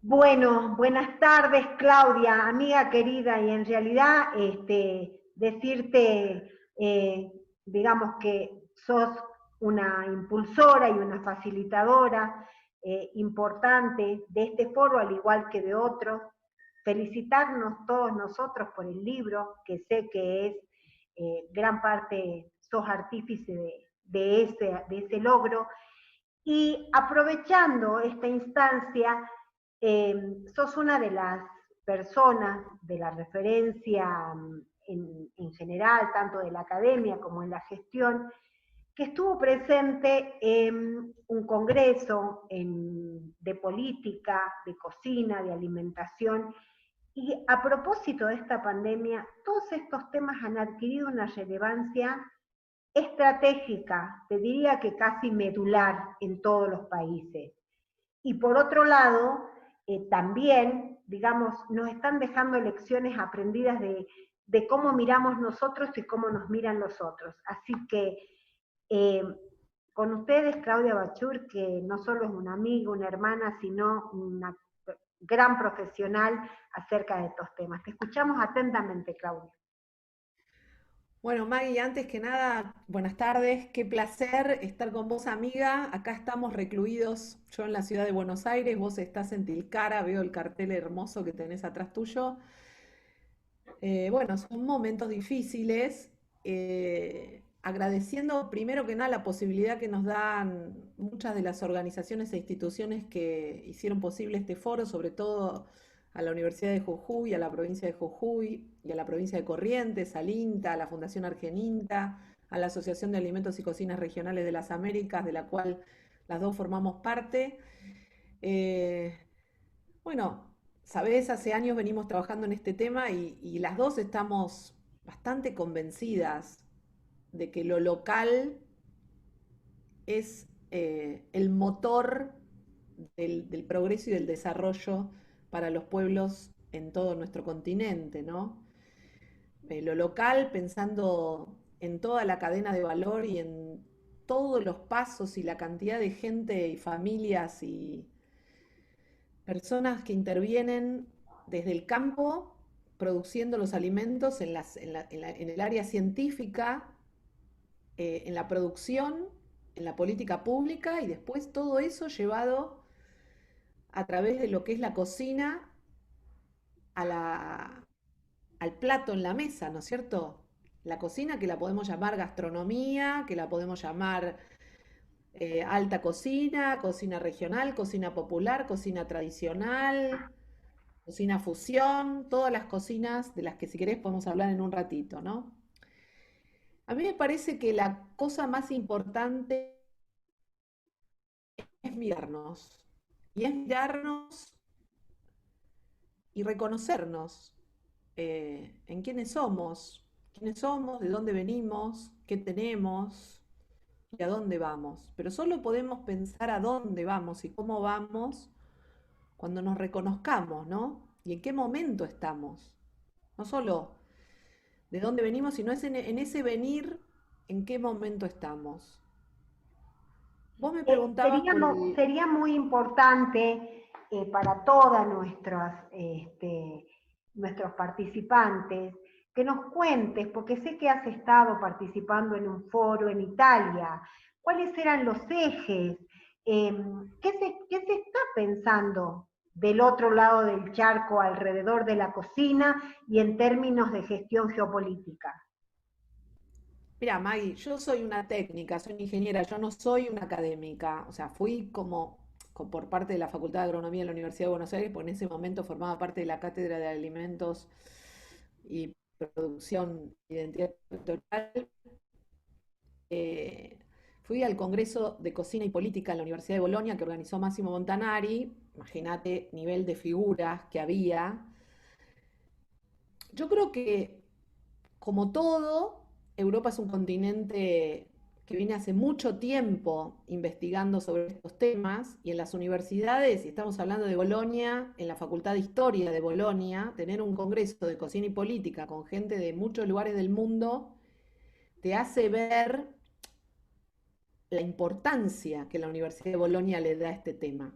Bueno, buenas tardes, Claudia, amiga querida, y en realidad decirte, digamos que sos una impulsora y una facilitadora importante de este foro, al igual que de otros. Felicitarnos todos nosotros por el libro, que sé que es gran parte, sos artífice de ese logro, y aprovechando esta instancia, sos una de las personas de la referencia en general, tanto de la academia como en la gestión, que estuvo presente en un congreso de política, de cocina, de alimentación, y a propósito de esta pandemia, todos estos temas han adquirido una relevancia estratégica, te diría que casi medular en todos los países. Y por otro lado, también, digamos, nos están dejando lecciones aprendidas de cómo miramos nosotros y cómo nos miran los otros. Así que eh, con ustedes, Claudia Bachur, que no solo es una amiga, una hermana, sino una gran profesional acerca de estos temas. Te escuchamos atentamente, Claudia. Bueno, Maggie, antes que nada, buenas tardes. Qué placer estar con vos, amiga. Acá estamos recluidos, yo en la ciudad de Buenos Aires, vos estás en Tilcara, veo el cartel hermoso que tenés atrás tuyo. Bueno, son momentos difíciles. Agradeciendo primero que nada la posibilidad que nos dan muchas de las organizaciones e instituciones que hicieron posible este foro, sobre todo a la Universidad de Jujuy, a la provincia de Jujuy y a la provincia de Corrientes, al INTA, a la Fundación Argeninta, a la Asociación de Alimentos y Cocinas Regionales de las Américas, de la cual las dos formamos parte. Eh, bueno, sabés, hace años venimos trabajando en este tema y las dos estamos bastante convencidas de que lo local es el motor del progreso y del desarrollo para los pueblos en todo nuestro continente, ¿no? Lo local, pensando en toda la cadena de valor y en todos los pasos y la cantidad de gente y familias y personas que intervienen desde el campo produciendo los alimentos en el área científica, en la producción, en la política pública y después todo eso llevado a través de lo que es la cocina a al plato en la mesa, ¿no es cierto? La cocina que la podemos llamar gastronomía, que la podemos llamar alta cocina, cocina regional, cocina popular, cocina tradicional, cocina fusión, todas las cocinas de las que si querés podemos hablar en un ratito, ¿no? A mí me parece que la cosa más importante es mirarnos. Y es mirarnos y reconocernos en quiénes somos, de dónde venimos, qué tenemos y a dónde vamos. Pero solo podemos pensar a dónde vamos y cómo vamos cuando nos reconozcamos, ¿no? Y en qué momento estamos. No solo de dónde venimos, sino es en ese venir, en qué momento estamos. Vos me preguntabas Sería, por el... sería muy importante para todos nuestros participantes que nos cuentes, porque sé que has estado participando en un foro en Italia, cuáles eran los ejes, qué se está pensando del otro lado del charco alrededor de la cocina y en términos de gestión geopolítica. Mira, Maggie, yo soy una técnica, soy una ingeniera, yo no soy una académica. O sea, fui como por parte de la Facultad de Agronomía de la Universidad de Buenos Aires, porque en ese momento formaba parte de la Cátedra de Alimentos y Producción de Identidad Territorial. Eh, Fui al Congreso de Cocina y Política en la Universidad de Bolonia que organizó Máximo Montanari. Imagínate nivel de figuras que había. Yo creo que, como todo, Europa es un continente que viene hace mucho tiempo investigando sobre estos temas y en las universidades, y estamos hablando de Bolonia, en la Facultad de Historia de Bolonia, tener un congreso de cocina y política con gente de muchos lugares del mundo te hace ver la importancia que la Universidad de Bolonia le da a este tema.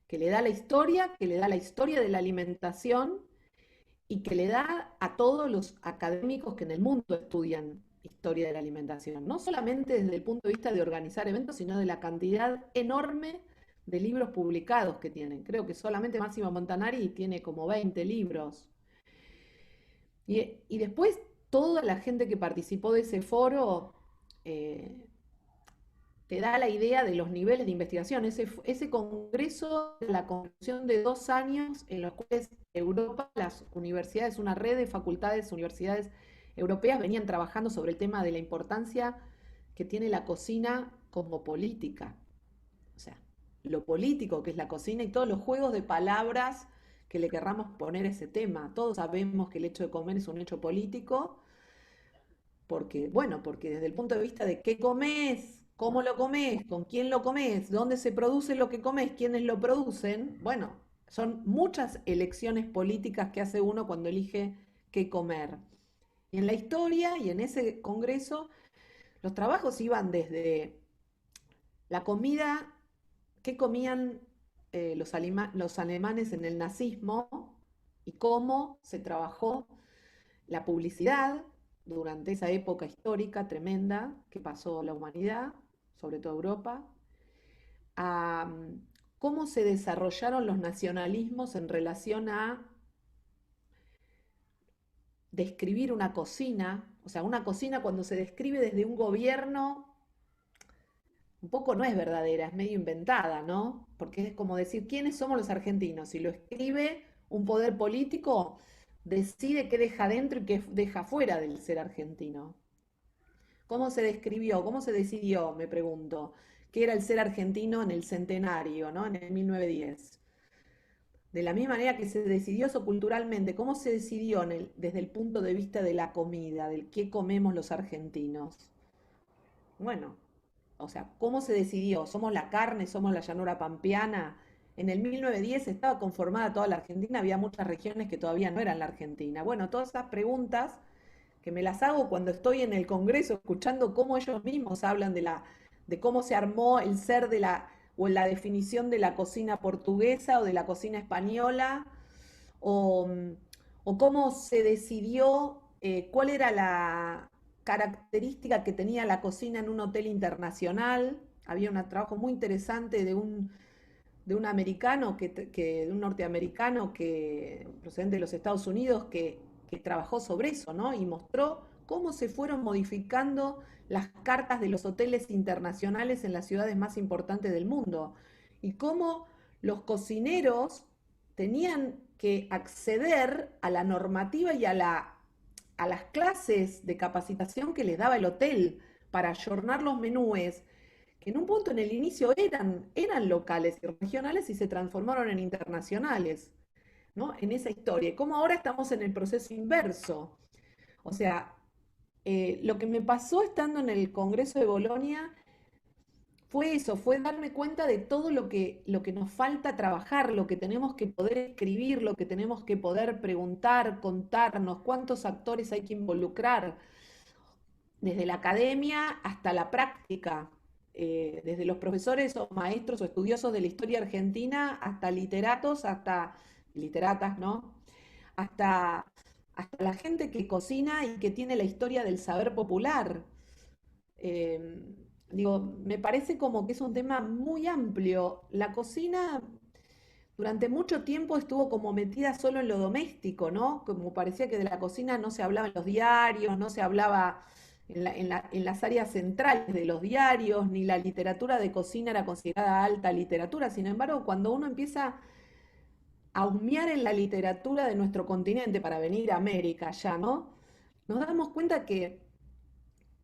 que le da la historia, que le da la historia de la alimentación y que le da a todos los académicos que en el mundo estudian historia de la alimentación, no solamente desde el punto de vista de organizar eventos, sino de la cantidad enorme de libros publicados que tienen. Creo que solamente Máximo Montanari tiene como 20 libros. Y después toda la gente que participó de ese foro eh, te da la idea de los niveles de investigación. Ese congreso, la conclusión de 2 años en los cuales Europa, las universidades, una red de facultades, universidades europeas venían trabajando sobre el tema de la importancia que tiene la cocina como política. O sea, lo político que es la cocina y todos los juegos de palabras que le querramos poner a ese tema. Todos sabemos que el hecho de comer es un hecho político, porque, bueno, porque desde el punto de vista de qué comes, cómo lo comes, con quién lo comes, dónde se produce lo que comes, quiénes lo producen, bueno, son muchas elecciones políticas que hace uno cuando elige qué comer. Y en la historia y en ese congreso, los trabajos iban desde la comida, qué comían los alemanes en el nazismo y cómo se trabajó la publicidad durante esa época histórica tremenda que pasó la humanidad, sobre todo Europa, a cómo se desarrollaron los nacionalismos en relación a describir una cocina, o sea, una cocina cuando se describe desde un gobierno, un poco no es verdadera, es medio inventada, ¿no? Porque es como decir, ¿quiénes somos los argentinos? Si lo escribe un poder político, decide qué deja dentro y qué deja fuera del ser argentino. ¿Cómo se describió, cómo se decidió, me pregunto, qué era el ser argentino en el centenario, ¿no? En el 1910? De la misma manera que se decidió eso culturalmente, ¿cómo se decidió desde el punto de vista de la comida, del qué comemos los argentinos? Bueno, o sea, ¿cómo se decidió? ¿Somos la carne? ¿Somos la llanura pampeana? En el 1910 estaba conformada toda la Argentina, había muchas regiones que todavía no eran la Argentina. Bueno, todas esas preguntas que me las hago cuando estoy en el Congreso escuchando cómo ellos mismos hablan de cómo se armó el ser o la definición de la cocina portuguesa o de la cocina española, o, o cómo se decidió cuál era la característica que tenía la cocina en un hotel internacional. Había un trabajo muy interesante de un americano, de un norteamericano procedente de los Estados Unidos, que trabajó sobre eso, ¿no? Y mostró cómo se fueron modificando las cartas de los hoteles internacionales en las ciudades más importantes del mundo y cómo los cocineros tenían que acceder a la normativa y a las clases de capacitación que les daba el hotel para ayornar los menúes, que en un punto en el inicio eran locales y regionales y se transformaron en internacionales, ¿no? En esa historia. Y como ahora estamos en el proceso inverso. O sea, lo que me pasó estando en el Congreso de Bolonia fue eso, fue darme cuenta de todo lo que nos falta trabajar, lo que tenemos que poder escribir, lo que tenemos que poder preguntar, contarnos, cuántos actores hay que involucrar, desde la academia hasta la práctica, desde los profesores o maestros o estudiosos de la historia argentina hasta literatos, hasta literatas, ¿no? Hasta, hasta la gente que cocina y que tiene la historia del saber popular. Eh, Digo, me parece como que es un tema muy amplio. La cocina durante mucho tiempo estuvo como metida solo en lo doméstico, ¿no? Como parecía que de la cocina no se hablaba en los diarios, no se hablaba en las áreas centrales de los diarios, ni la literatura de cocina era considerada alta literatura. Sin embargo, cuando uno empieza a husmear en la literatura de nuestro continente para venir a América ya, ¿no? Nos damos cuenta que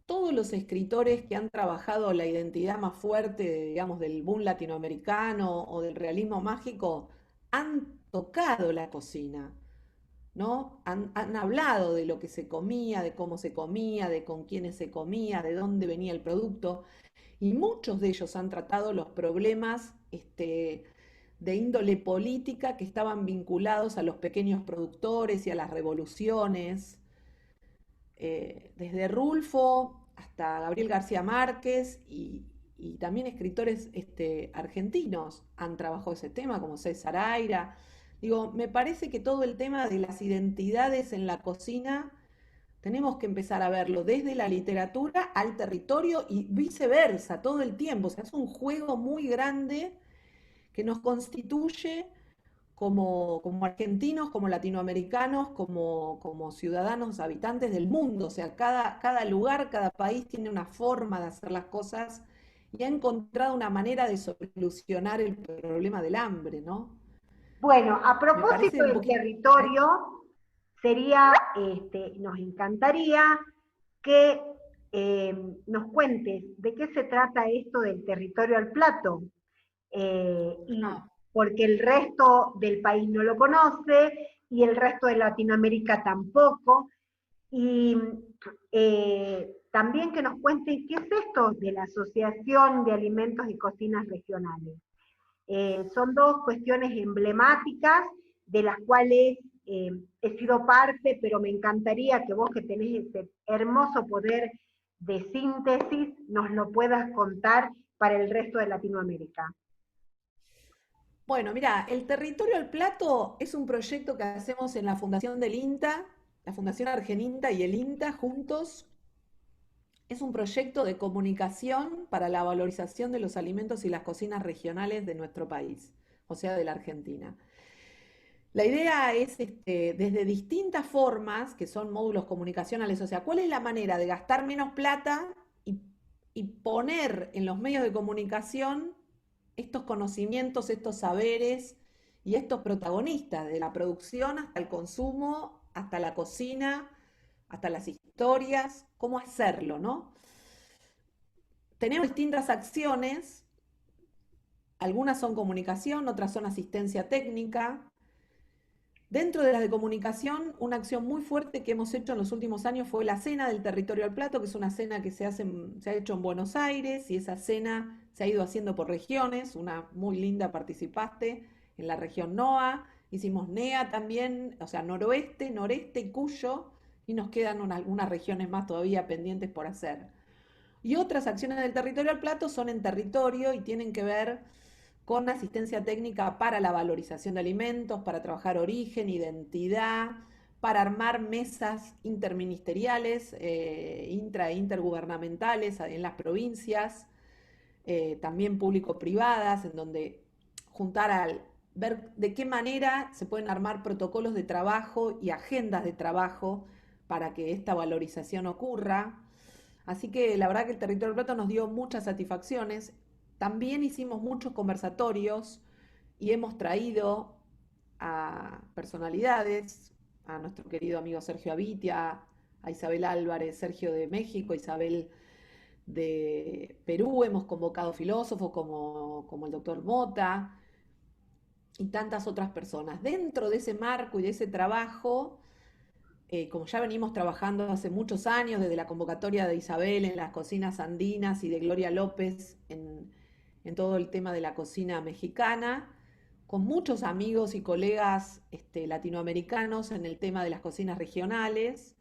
todos los escritores que han trabajado la identidad más fuerte, digamos, del boom latinoamericano o del realismo mágico, han tocado la cocina, ¿no? Han hablado de lo que se comía, de cómo se comía, de con quiénes se comía, de dónde venía el producto, y muchos de ellos han tratado los problemas de índole política que estaban vinculados a los pequeños productores y a las revoluciones, desde Rulfo hasta Gabriel García Márquez y también escritores argentinos han trabajado ese tema, como César Aira. Digo, me parece que todo el tema de las identidades en la cocina tenemos que empezar a verlo desde la literatura al territorio y viceversa, todo el tiempo. O sea, es un juego muy grande que nos constituye como argentinos, como latinoamericanos, como ciudadanos habitantes del mundo. O sea, cada lugar, cada país tiene una forma de hacer las cosas y ha encontrado una manera de solucionar el problema del hambre, ¿no? Bueno, a Me propósito parece un del poquito... territorio, sería, nos encantaría que nos cuentes de qué se trata esto del territorio al plato, y Ah, porque el resto del país no lo conoce y el resto de Latinoamérica tampoco. Y también que nos cuenten qué es esto de la Asociación de Alimentos y Cocinas Regionales. Son dos cuestiones emblemáticas de las cuales he sido parte, pero me encantaría que vos, que tenés ese hermoso poder de síntesis, nos lo puedas contar para el resto de Latinoamérica. bueno, mira, el Territorio al Plato es un proyecto que hacemos en la Fundación del INTA, la Fundación Argeninta y el INTA juntos. Es un proyecto de comunicación para la valorización de los alimentos y las cocinas regionales de nuestro país, o sea, de la Argentina. La idea es, desde distintas formas, que son módulos comunicacionales, o sea, ¿cuál es la manera de gastar menos plata y, y poner en los medios de comunicación estos conocimientos, estos saberes y estos protagonistas, de la producción hasta el consumo, hasta la cocina, hasta las historias, cómo hacerlo, ¿no? Tenemos distintas acciones, algunas son comunicación, otras son asistencia técnica. Dentro de las de comunicación, una acción muy fuerte que hemos hecho en los últimos años fue la Cena del Territorio al Plato, que es una cena que se ha hecho en Buenos Aires, y esa cena se ha ido haciendo por regiones. Una muy linda, participaste en la región NOA, hicimos NEA también, o sea, noroeste, noreste y Cuyo, y nos quedan algunas regiones más todavía pendientes por hacer. Y otras acciones del Territorio al Plato son en territorio y tienen que ver con asistencia técnica para la valorización de alimentos, para trabajar origen, identidad, para armar mesas interministeriales, intra e intergubernamentales en las provincias, también público-privadas, en donde juntar al ver de qué manera se pueden armar protocolos de trabajo y agendas de trabajo para que esta valorización ocurra. Así que la verdad que el Territorio del Plato nos dio muchas satisfacciones. También hicimos muchos conversatorios y hemos traído a personalidades, a nuestro querido amigo Sergio Avitia, a Isabel Álvarez, Sergio de México, Isabel de Perú, hemos convocado filósofos como el doctor Mota y tantas otras personas. Dentro de ese marco y de ese trabajo, como ya venimos trabajando hace muchos años, desde la convocatoria de Isabel en las cocinas andinas y de Gloria López en todo el tema de la cocina mexicana, con muchos amigos y colegas latinoamericanos en el tema de las cocinas regionales.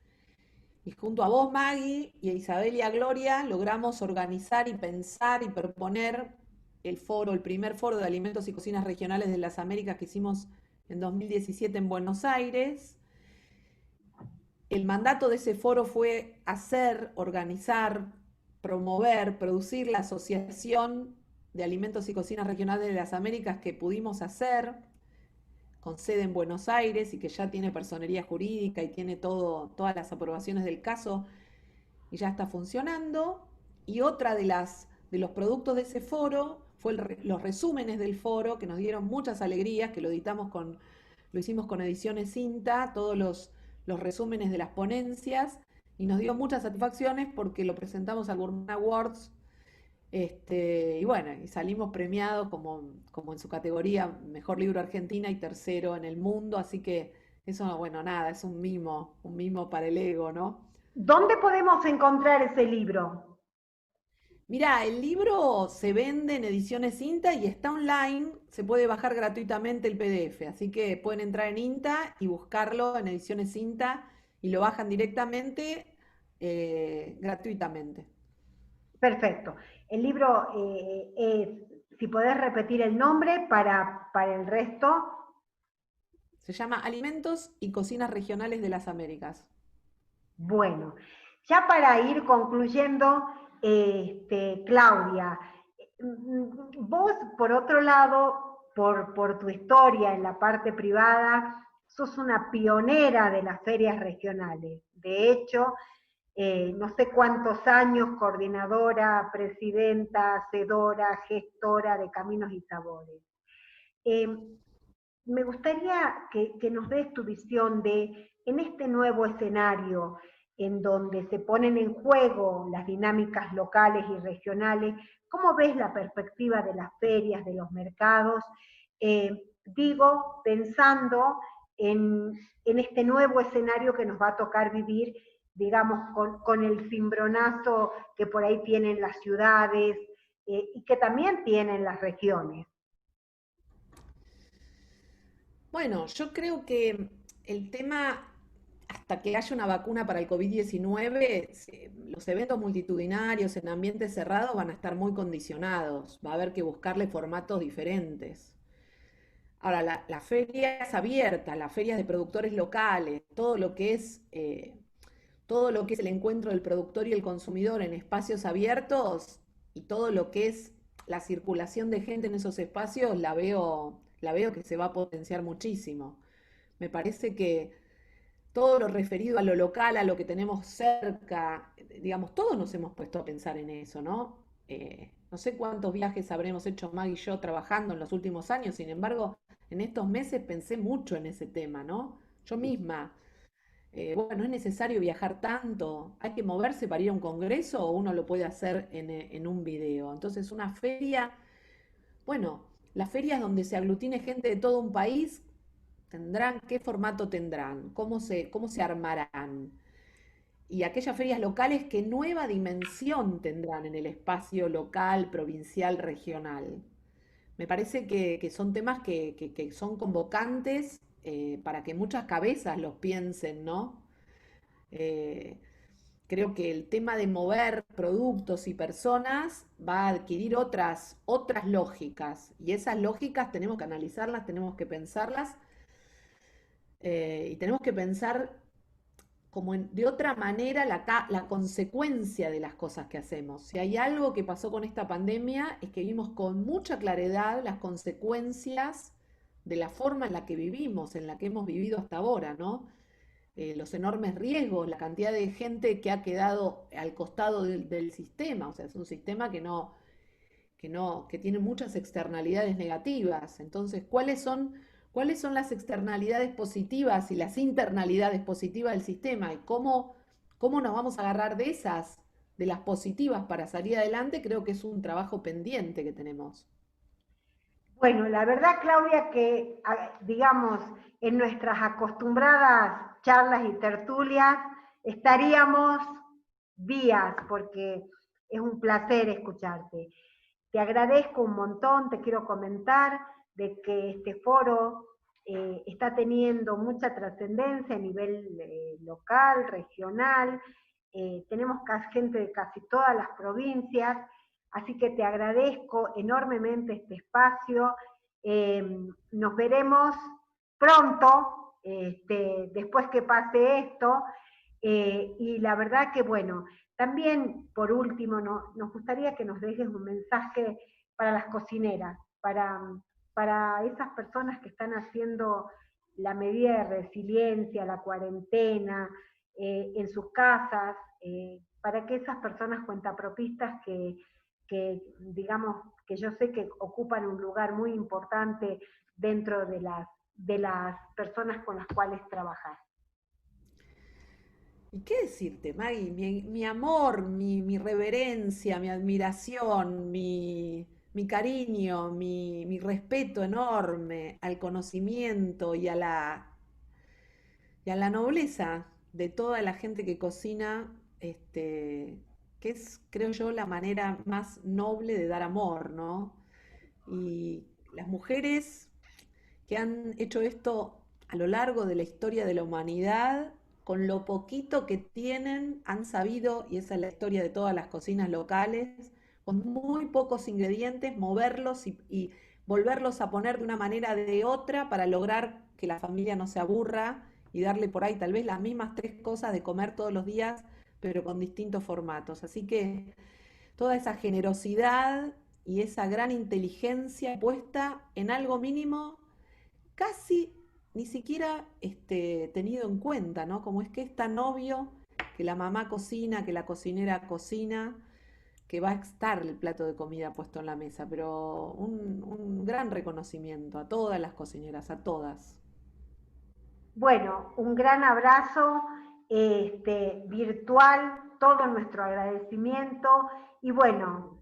Y junto a vos, Maggie, y a Isabel y a Gloria, logramos organizar y pensar y proponer el foro, el primer foro de alimentos y cocinas regionales de las Américas que hicimos en 2017 en Buenos Aires. El mandato de ese foro fue hacer, organizar, promover, producir la Asociación de Alimentos y Cocinas Regionales de las Américas que pudimos hacer, con sede en Buenos Aires y que ya tiene personería jurídica y tiene todas las aprobaciones del caso y ya está funcionando. Y otra de los productos de ese foro fue los resúmenes del foro, que nos dieron muchas alegrías, que lo hicimos con Ediciones Cinta, todos los resúmenes de las ponencias, y nos dio muchas satisfacciones porque lo presentamos al Gourmet Awards, y bueno, y salimos premiados como en su categoría Mejor Libro Argentina y tercero en el mundo, así que eso, bueno, nada, es un mimo para el ego, ¿no? ¿Dónde podemos encontrar ese libro? Mirá, el libro se vende en ediciones INTA y está online, se puede bajar gratuitamente el PDF, así que pueden entrar en INTA y buscarlo en ediciones INTA y lo bajan directamente, gratuitamente. Perfecto. El libro si podés repetir el nombre para el resto. Se llama Alimentos y Cocinas Regionales de las Américas. Bueno, ya para ir concluyendo, Claudia, vos por otro lado, por tu historia en la parte privada, sos una pionera de las ferias regionales. De hecho, no sé cuántos años coordinadora, presidenta, hacedora, gestora de Caminos y Sabores. Eh, Me gustaría que nos des tu visión de, en este nuevo escenario, en donde se ponen en juego las dinámicas locales y regionales, ¿cómo ves la perspectiva de las ferias, de los mercados? Digo, pensando en este nuevo escenario que nos va a tocar vivir, digamos, con el cimbronazo que por ahí tienen las ciudades y que también tienen las regiones. Bueno, yo creo que el tema, hasta que haya una vacuna para el COVID-19, los eventos multitudinarios en ambientes cerrados van a estar muy condicionados. Va a haber que buscarle formatos diferentes. Ahora, la feria es abierta, las ferias de productores locales, todo lo que es el encuentro del productor y el consumidor en espacios abiertos y todo lo que es la circulación de gente en esos espacios, la veo que se va a potenciar muchísimo. Me parece que todo lo referido a lo local, a lo que tenemos cerca, digamos, todos nos hemos puesto a pensar en eso, ¿no? No sé cuántos viajes habremos hecho Mag y yo trabajando en los últimos años, sin embargo, en estos meses pensé mucho en ese tema, ¿no? Yo misma, bueno, ¿es necesario viajar tanto? ¿Hay que moverse para ir a un congreso o uno lo puede hacer en un video? Entonces, una feria, bueno, las ferias donde se aglutine gente de todo un país, ¿qué formato tendrán? ¿Cómo se armarán? Y aquellas ferias locales, ¿qué nueva dimensión tendrán en el espacio local, provincial, regional? Me parece que son temas que son convocantes para que muchas cabezas los piensen, ¿no? Eh, Creo que el tema de mover productos y personas va a adquirir otras lógicas y esas lógicas tenemos que analizarlas, tenemos que pensarlas y tenemos que pensar como de otra manera la consecuencia de las cosas que hacemos. Si hay algo que pasó con esta pandemia es que vimos con mucha claridad las consecuencias de la forma en la que vivimos, en la que hemos vivido hasta ahora, ¿no? Los enormes riesgos, la cantidad de gente que ha quedado al costado del sistema, o sea, es un sistema que tiene muchas externalidades negativas. Entonces, ¿cuáles son las externalidades positivas y las internalidades positivas del sistema? Y cómo nos vamos a agarrar de las positivas para salir adelante, creo que es un trabajo pendiente que tenemos. Bueno, la verdad, Claudia, que digamos, en nuestras acostumbradas charlas y tertulias estaríamos días, porque es un placer escucharte. Te agradezco un montón, te quiero comentar de que este foro está teniendo mucha trascendencia a nivel local, regional, tenemos gente de casi todas las provincias, así que te agradezco enormemente este espacio. Nos veremos pronto, después que pase esto, y la verdad que bueno, también por último nos gustaría que nos dejes un mensaje para las cocineras, para esas personas que están haciendo la medida de resiliencia, la cuarentena, en sus casas, para que esas personas cuentapropistas digamos, que yo sé que ocupan un lugar muy importante dentro de las personas con las cuales trabajar. ¿Y qué decirte, Maggie? Mi amor, mi reverencia, mi admiración, mi cariño, mi respeto enorme al conocimiento y a la nobleza de toda la gente que cocina, que es, creo yo, la manera más noble de dar amor, ¿no? Y las mujeres que han hecho esto a lo largo de la historia de la humanidad, con lo poquito que tienen, han sabido, y esa es la historia de todas las cocinas locales, con muy pocos ingredientes, moverlos y volverlos a poner de una manera de otra para lograr que la familia no se aburra y darle por ahí tal vez las mismas tres cosas de comer todos los días, pero con distintos formatos. Así que toda esa generosidad y esa gran inteligencia puesta en algo mínimo, casi ni siquiera tenido en cuenta, ¿no? Como es que es tan obvio que la mamá cocina, que la cocinera cocina, que va a estar el plato de comida puesto en la mesa, pero un gran reconocimiento a todas las cocineras, a todas. Bueno, un gran abrazo virtual, todo nuestro agradecimiento y bueno,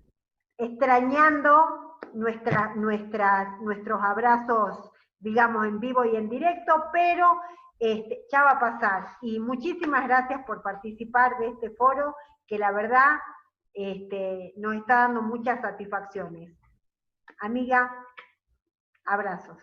extrañando nuestros abrazos, digamos, en vivo y en directo, pero ya va a pasar. Y muchísimas gracias por participar de este foro, que la verdad nos está dando muchas satisfacciones. Amiga, abrazos.